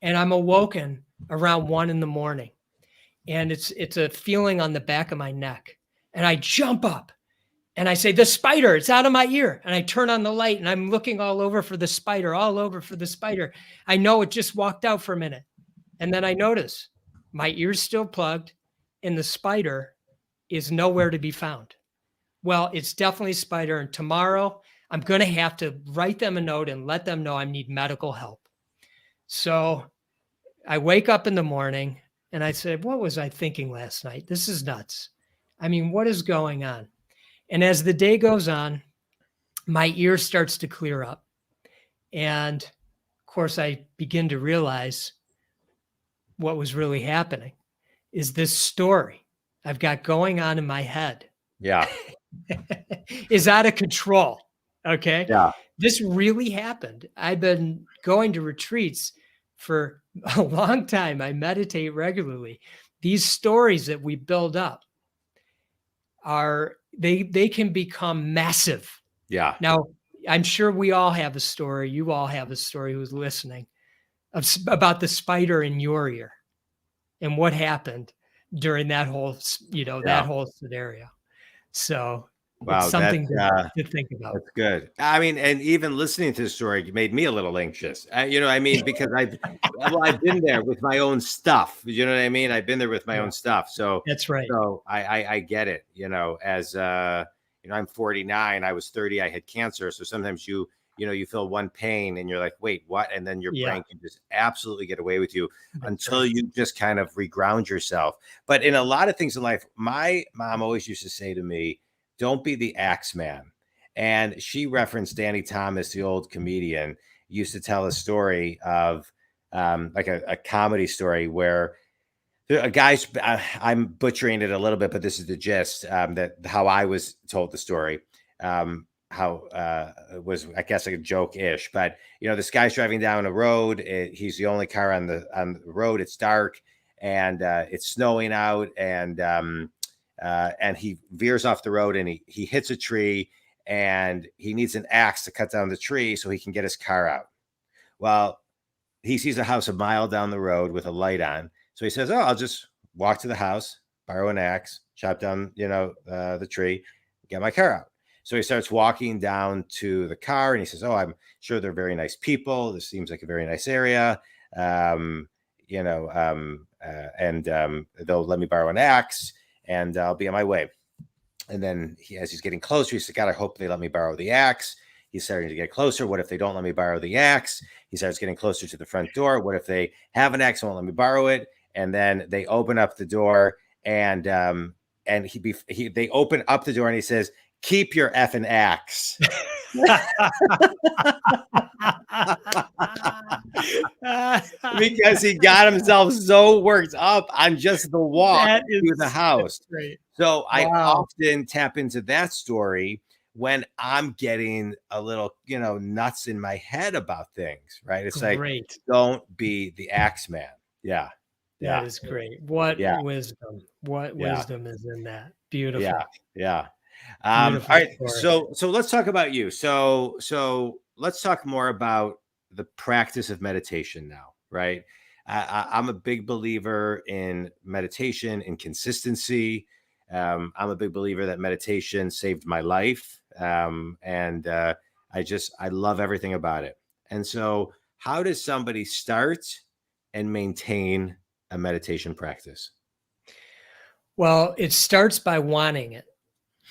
and I'm awoken around 1 a.m. And it's a feeling on the back of my neck. And I jump up and I say, the spider, it's out of my ear. And I turn on the light and I'm looking all over for the spider. I know it just walked out for a minute. And then I notice my ear's still plugged and the spider is nowhere to be found. Well, it's definitely a spider. And tomorrow I'm going to have to write them a note and let them know I need medical help. So I wake up in the morning and I said, what was I thinking last night? This is nuts. I mean, what is going on? And as the day goes on, my ear starts to clear up. And of course, I begin to realize what was really happening is this story I've got going on in my head. Yeah. Is out of control. Okay. Yeah. This really happened. I've been going to retreats for a long time. I meditate regularly. These stories that we build up they can become massive. Yeah. Now, I'm sure we all have a story. You all have a story who's listening about the spider in your ear and what happened during that whole, that Yeah. whole scenario. So it's Wow. something to think about. That's good. I mean, and even listening to the story made me a little anxious. I mean, because I've been there with my own stuff. You know what I mean? I've been there with my Yeah, own stuff. So, that's right. I get it. As I'm 49. I was 30. I had cancer. So sometimes you feel one pain and you're like, wait, what? And then your brain can just absolutely get away with you until you just kind of reground yourself. But in a lot of things in life, my mom always used to say to me, don't be the axe man. And she referenced Danny Thomas, the old comedian, used to tell a story of like a comedy story where a guy's, I'm butchering it a little bit, but this is the gist, that how I was told the story, how it was, I guess, like a joke-ish, but this guy's driving down a road. He's the only car on the road. It's dark and it's snowing out, and he veers off the road and he hits a tree, and he needs an axe to cut down the tree so he can get his car out. Well, he sees a house a mile down the road with a light on. So he says, oh, I'll just walk to the house, borrow an axe, chop down, the tree, get my car out. So he starts walking down to the car and he says, oh, I'm sure they're very nice people. This seems like a very nice area. And they'll let me borrow an axe and I'll be on my way. And then as he's getting closer, he said, God, I hope they let me borrow the axe. He's starting to get closer. What if they don't let me borrow the axe? He starts getting closer to the front door. What if they have an axe and won't let me borrow it? And then they open up the door, and they open up the door, and he says, "Keep your effing axe." Because he got himself so worked up on just the walk to the house. Great. So I often tap into that story when I'm getting a little, nuts in my head about things, right? It's like, don't be the axe man. Yeah. That is great. What wisdom. What wisdom is in that? Beautiful. Yeah. All right. So let's talk about you. So let's talk more about the practice of meditation now, right? I'm a big believer in meditation and consistency. I'm a big believer that meditation saved my life. And I love everything about it. And so how does somebody start and maintain a meditation practice? Well, it starts by wanting it.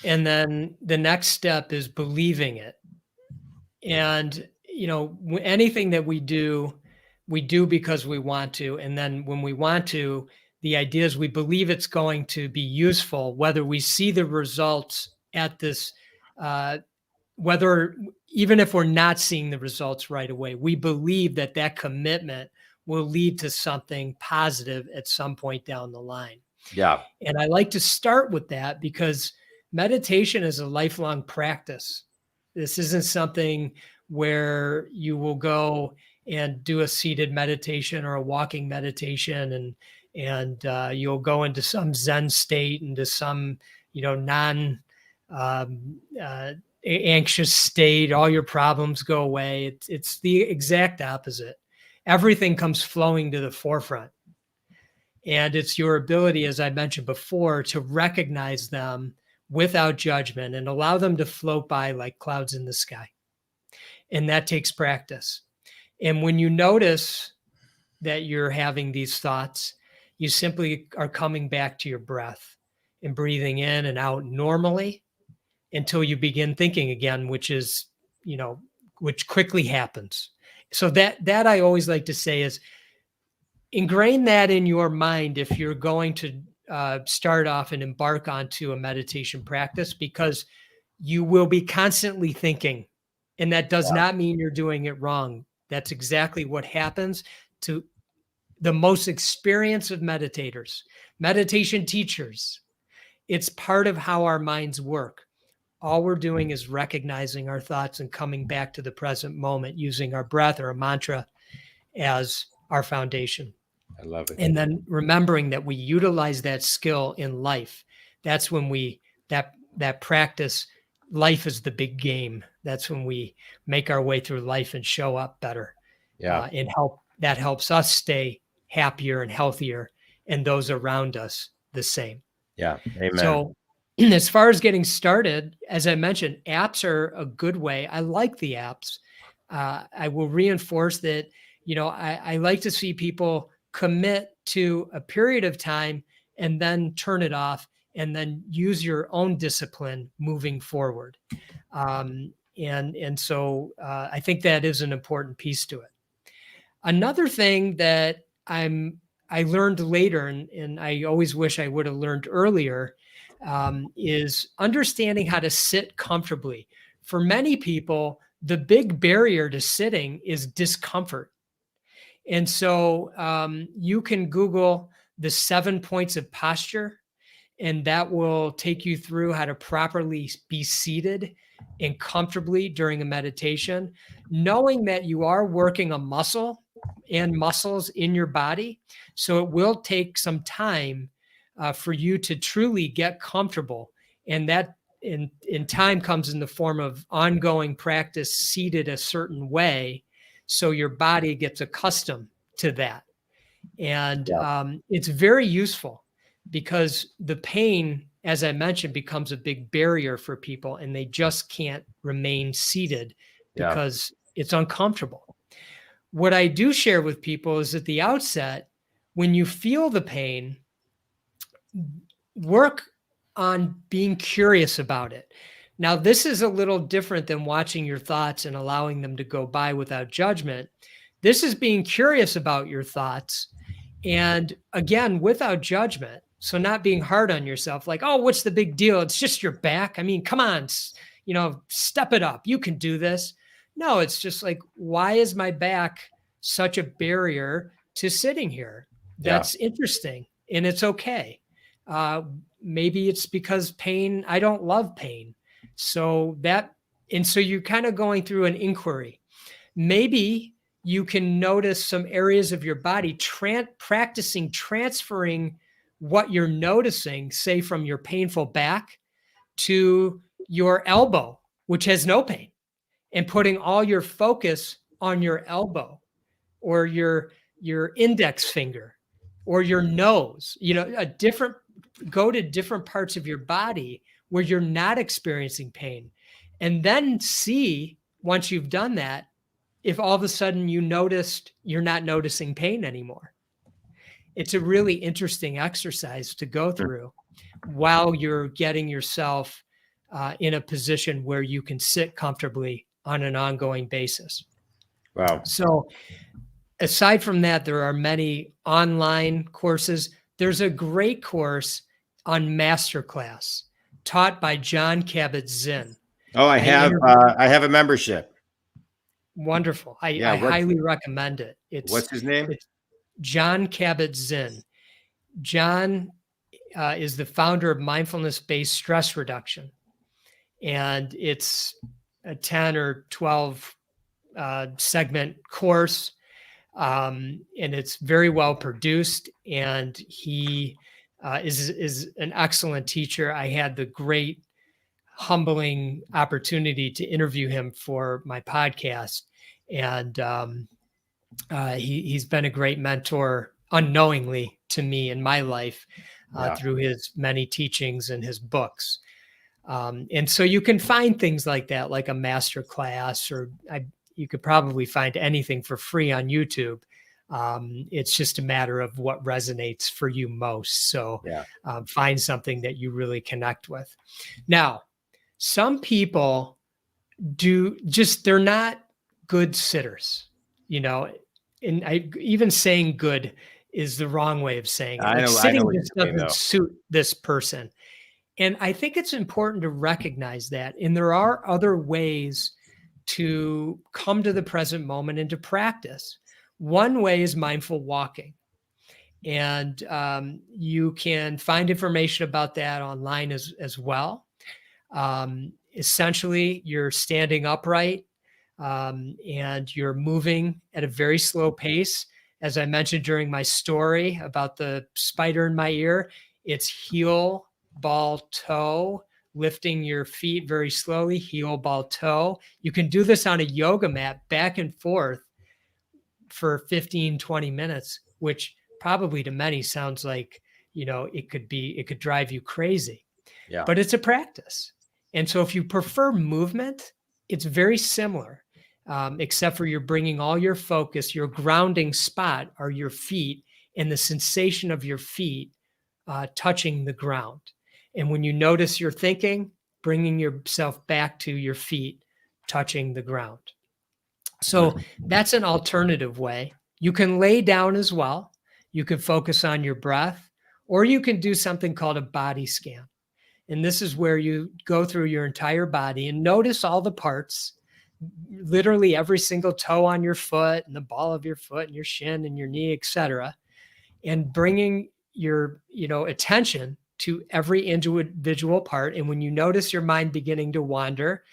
And then the next step is believing it. And, anything that we do because we want to. And then when we want to, the idea is we believe it's going to be useful, whether we see the results at this, even if we're not seeing the results right away, we believe that commitment will lead to something positive at some point down the line. Yeah. And I like to start with that because meditation is a lifelong practice. This isn't something where you will go and do a seated meditation or a walking meditation and you'll go into some Zen state, into some, anxious state. All your problems go away. It's the exact opposite. Everything comes flowing to the forefront. And it's your ability, as I mentioned before, to recognize them without judgment and allow them to float by like clouds in the sky. And that takes practice. And when you notice that you're having these thoughts, you simply are coming back to your breath and breathing in and out normally until you begin thinking again, which quickly happens. So that I always like to say is ingrain that in your mind if you're going to start off and embark onto a meditation practice, because you will be constantly thinking. And that does not mean you're doing it wrong. That's exactly what happens to the most experienced of meditators, meditation teachers. It's part of how our minds work. All we're doing is recognizing our thoughts and coming back to the present moment using our breath or a mantra as our foundation. I love it. And then remembering that we utilize that skill in life. That's when that practice, life is the big game. That's when we make our way through life and show up better. Yeah. And that helps us stay happier and healthier, and those around us the same. Yeah. Amen. So as far as getting started, as I mentioned, apps are a good way. I like the apps. I will reinforce that, I like to see people commit to a period of time and then turn it off and then use your own discipline moving forward. And so I think that is an important piece to it. Another thing that I learned later, and I always wish I would have learned earlier, is understanding how to sit comfortably. For many people, the big barrier to sitting is discomfort. And so you can Google the 7 points of posture, and that will take you through how to properly be seated and comfortably during a meditation, knowing that you are working a muscle and muscles in your body. So it will take some time for you to truly get comfortable. And that in time comes in the form of ongoing practice seated a certain way, so your body gets accustomed to that. And it's very useful because the pain, as I mentioned, becomes a big barrier for people, and they just can't remain seated because it's uncomfortable. What I do share with people is at the outset, when you feel the pain, work on being curious about it. Now, this is a little different than watching your thoughts and allowing them to go by without judgment. This is being curious about your thoughts, and again, without judgment. So not being hard on yourself, like, oh, what's the big deal? It's just your back. I mean, come on, step it up. You can do this. No, it's just like, why is my back such a barrier to sitting here? That's interesting, and it's okay. Maybe it's because pain, I don't love pain. So you're kind of going through an inquiry. Maybe you can notice some areas of your body, practicing transferring what you're noticing, say from your painful back to your elbow, which has no pain, and putting all your focus on your elbow or your index finger or your nose, go to different parts of your body where you're not experiencing pain. And then see, once you've done that, if all of a sudden you noticed you're not noticing pain anymore. It's a really interesting exercise to go through while you're getting yourself in a position where you can sit comfortably on an ongoing basis. Wow. So aside from that, there are many online courses. There's a great course on Masterclass taught by Jon Kabat-Zinn. Oh, I have a membership. Wonderful. I highly recommend it. What's his name? It's Jon Kabat-Zinn. Jon is the founder of mindfulness-based stress reduction. And it's a 10 or 12 segment course. And it's very well produced. And he is an excellent teacher. I had the great humbling opportunity to interview him for my podcast. And he's been a great mentor unknowingly to me in my life through his many teachings and his books. And so you can find things like that, like a master class, or you could probably find anything for free on YouTube. It's just a matter of what resonates for you most. So find something that you really connect with. Now, some people they're not good sitters, and even saying good is the wrong way of saying it. Like sitting just doesn't suit this person. And I think it's important to recognize that. And there are other ways to come to the present moment and to practice. One way is mindful walking. And you can find information about that online as well. Essentially, you're standing upright and you're moving at a very slow pace as I mentioned during my story about the spider in my ear, it's heel, ball, toe, lifting your feet very slowly, heel, ball, toe. You can do this on a yoga mat back and forth for 15, 20 minutes, which probably to many sounds like, it could drive you crazy, Yeah. but it's a practice. And so if you prefer movement, it's very similar, except for you're bringing all your focus, your grounding spot are your feet and the sensation of your feet touching the ground. And when you notice your thinking, bringing yourself back to your feet touching the ground. So that's an alternative way. You can lay down as well. You can focus on your breath, or you can do something called a body scan. And this is where you go through your entire body and notice all the parts, literally every single toe on your foot and the ball of your foot and your shin and your knee, etc. And bringing your, attention to every individual part. And when you notice your mind beginning to wander,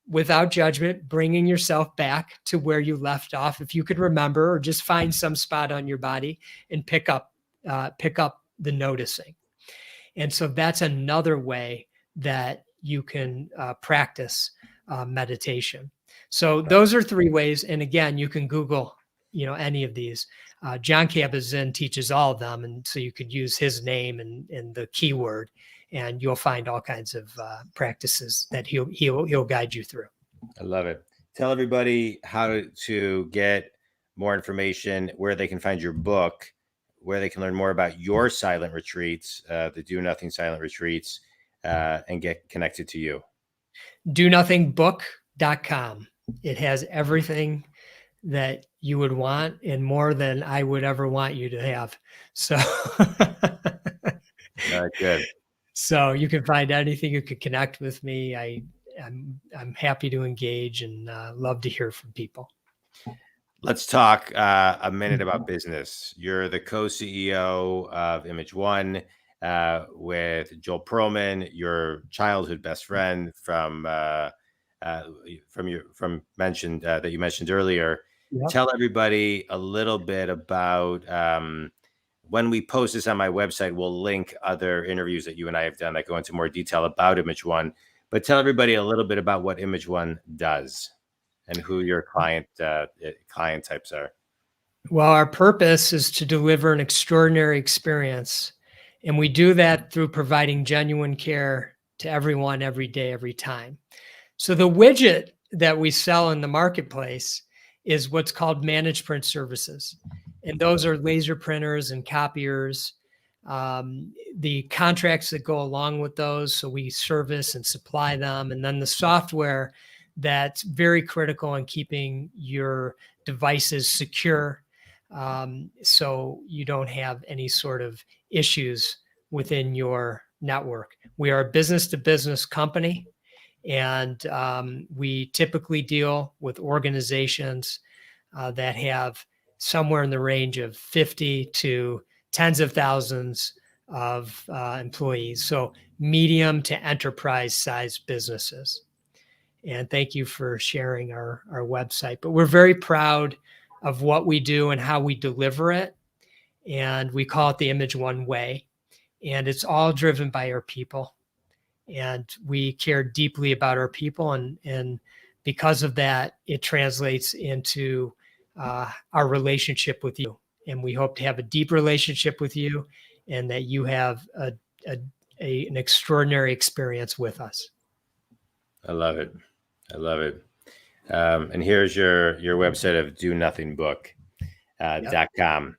without judgment, bringing yourself back to where you left off, if you could remember, or just find some spot on your body and pick up the noticing. And so that's another way that you can practice meditation. So those are 3 ways. And again, you can Google, any of these. John Kabat-Zinn teaches all of them. And so you could use his name and the keyword, and you'll find all kinds of practices that he'll guide you through. I love it. Tell everybody how to get more information, where they can find your book, where they can learn more about your silent retreats, the Do Nothing silent retreats, and get connected to you. DoNothingBook.com. It has everything that you would want and more than I would ever want you to have. So Good. So you can find anything. You can connect with me. I'm happy to engage and love to hear from people. Let's talk a minute about business. You're the co-CEO of Image One with Joel Perlman, your childhood best friend from mentioned that you mentioned earlier. Yep. Tell everybody a little bit about. When we post this on my website, we'll link other interviews that you and I have done that go into more detail about Image One. But tell everybody a little bit about what Image One does and who your client types are. Well, our purpose is to deliver an extraordinary experience. And we do that through providing genuine care to everyone, every day, every time. So the widget that we sell in the marketplace is what's called managed print services. And those are laser printers and copiers, the contracts that go along with those. So we service and supply them. And then the software that's very critical in keeping your devices secure, so you don't have any sort of issues within your network. We are a business-to-business company, and we typically deal with organizations that have somewhere in the range of 50 to tens of thousands of employees. So medium to enterprise size businesses. And thank you for sharing our website. But we're very proud of what we do and how we deliver it. And we call it the Image One Way. And it's all driven by our people. And we care deeply about our people. And because of that, it translates into our relationship with you. And we hope to have a deep relationship with you and that you have an extraordinary experience with us. I love it. I love it. And here's your website of DoNothingBook.com.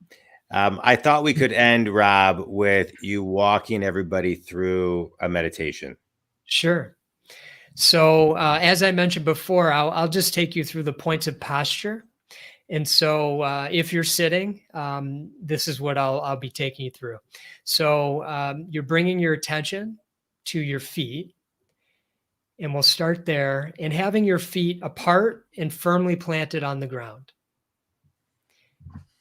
I thought we could end, Rob, with you walking everybody through a meditation. Sure. So as I mentioned before, I'll just take you through the points of posture. And so if you're sitting, this is what I'll be taking you through. So you're bringing your attention to your feet. And we'll start there, and having your feet apart and firmly planted on the ground.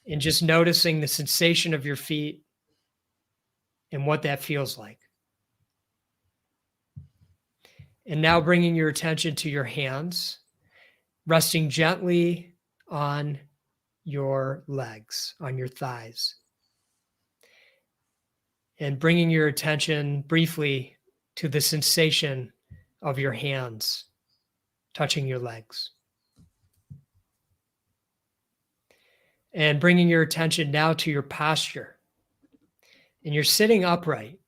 And just noticing the sensation of your feet and what that feels like. And now bringing your attention to your hands, resting gently on your legs, on your thighs. And bringing your attention briefly to the sensation of your hands touching your legs. And bringing your attention now to your posture. And you're sitting upright,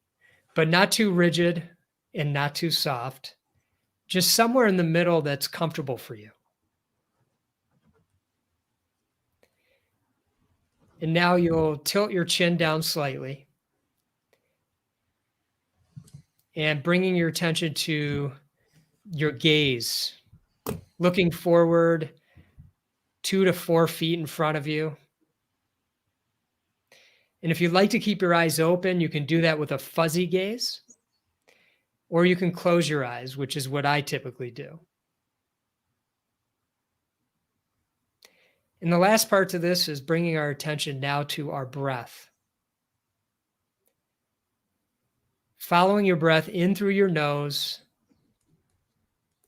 but not too rigid and not too soft, just somewhere in the middle that's comfortable for you. And now you'll tilt your chin down slightly and bringing your attention to your gaze, looking forward 2 to 4 feet in front of you. And if you'd like to keep your eyes open, you can do that with a fuzzy gaze, or you can close your eyes, which is what I typically do. And the last part to this is bringing our attention now to our breath. Following your breath in through your nose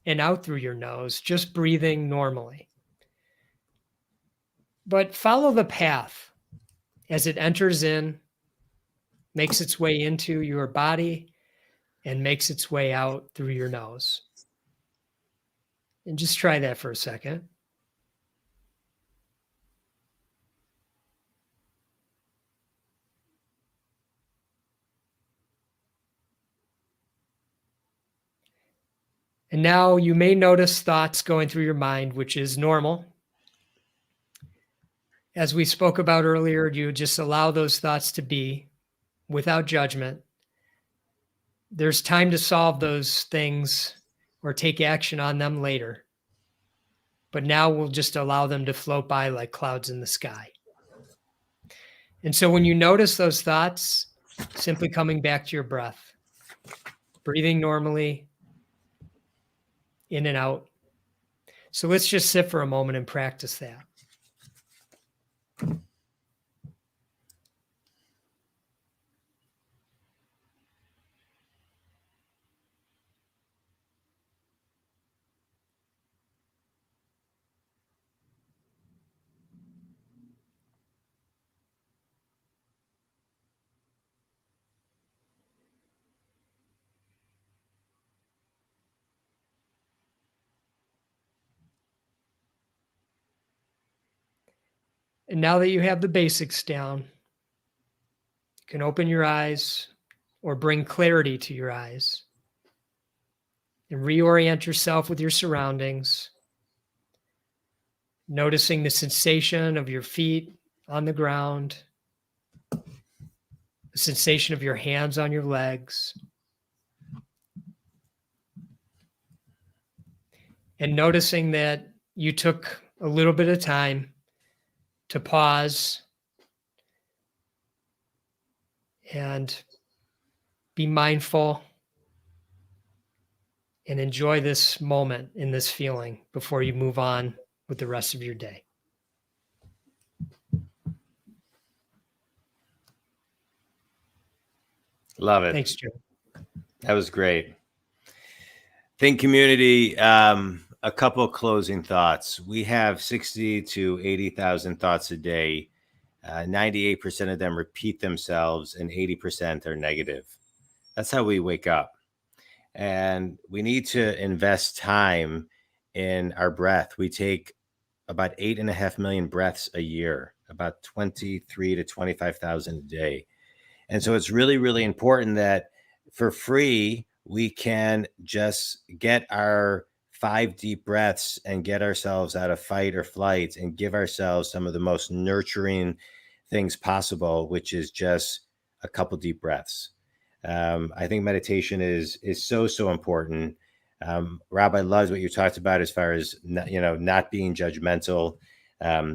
and out through your nose, just breathing normally. But follow the path as it enters in, makes its way into your body, and makes its way out through your nose. And just try that for a second. And now you may notice thoughts going through your mind, which is normal. As we spoke about earlier, you just allow those thoughts to be without judgment. There's time to solve those things or take action on them later. But now we'll just allow them to float by like clouds in the sky. And so when you notice those thoughts, simply coming back to your breath, breathing normally, in and out. So let's just sit for a moment and practice that. And now that you have the basics down, you can open your eyes or bring clarity to your eyes and reorient yourself with your surroundings, noticing the sensation of your feet on the ground, the sensation of your hands on your legs, and noticing that you took a little bit of time to pause and be mindful and enjoy this moment in this feeling before you move on with the rest of your day. Love it. Thanks, Joe. That was great. Think community, a couple of closing thoughts. We have 60 to 80,000 thoughts a day. 98% of them repeat themselves and 80% are negative. That's how we wake up. And we need to invest time in our breath. We take about 8.5 million breaths a year, about 23 to 25,000 a day. And so it's really, really important that for free, we can just get our 5 deep breaths and get ourselves out of fight or flight and give ourselves some of the most nurturing things possible, which is just a couple deep breaths. I think meditation is so important. Rob, I loved what you talked about as far as not being judgmental.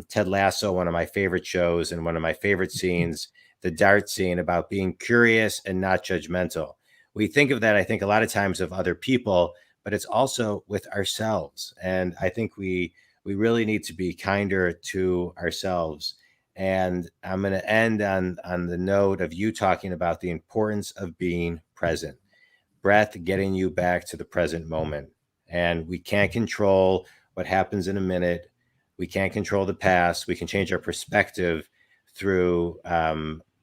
Ted Lasso, one of my favorite shows and one of my favorite scenes, the dart scene about being curious and not judgmental. We think of that, I think, a lot of times of other people, but it's also with ourselves. And I think we really need to be kinder to ourselves. And I'm going to end on the note of you talking about the importance of being present. Breath getting you back to the present moment. And we can't control what happens in a minute. We can't control the past. We can change our perspective through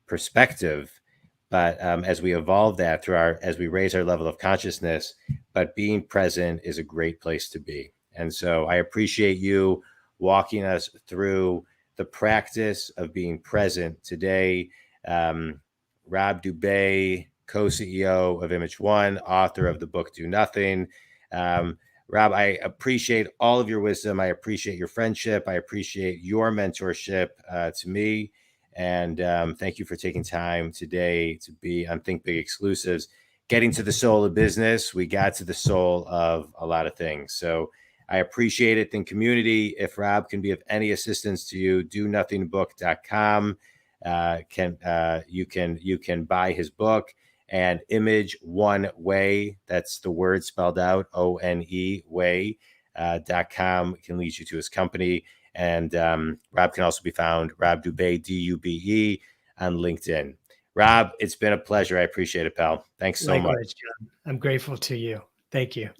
perspective, but as we evolve that as we raise our level of consciousness, but being present is a great place to be. And so I appreciate you walking us through the practice of being present today. Rob Dube, co-CEO of Image One, author of the book Do Nothing. Rob, I appreciate all of your wisdom. I appreciate your friendship. I appreciate your mentorship to me. And thank you for taking time today to be on Think Big Exclusives. Getting to the soul of business, we got to the soul of a lot of things. So I appreciate it. Think community, if Rob can be of any assistance to you, donothingbbook.com. You can buy his book. And Image One Way, that's the word spelled out, ONE way.com, can lead you to his company. And Rob can also be found, Rob Dube, Dube, on LinkedIn. Rob, it's been a pleasure. I appreciate it, pal. Thanks so much. Likewise, John. I'm grateful to you. Thank you.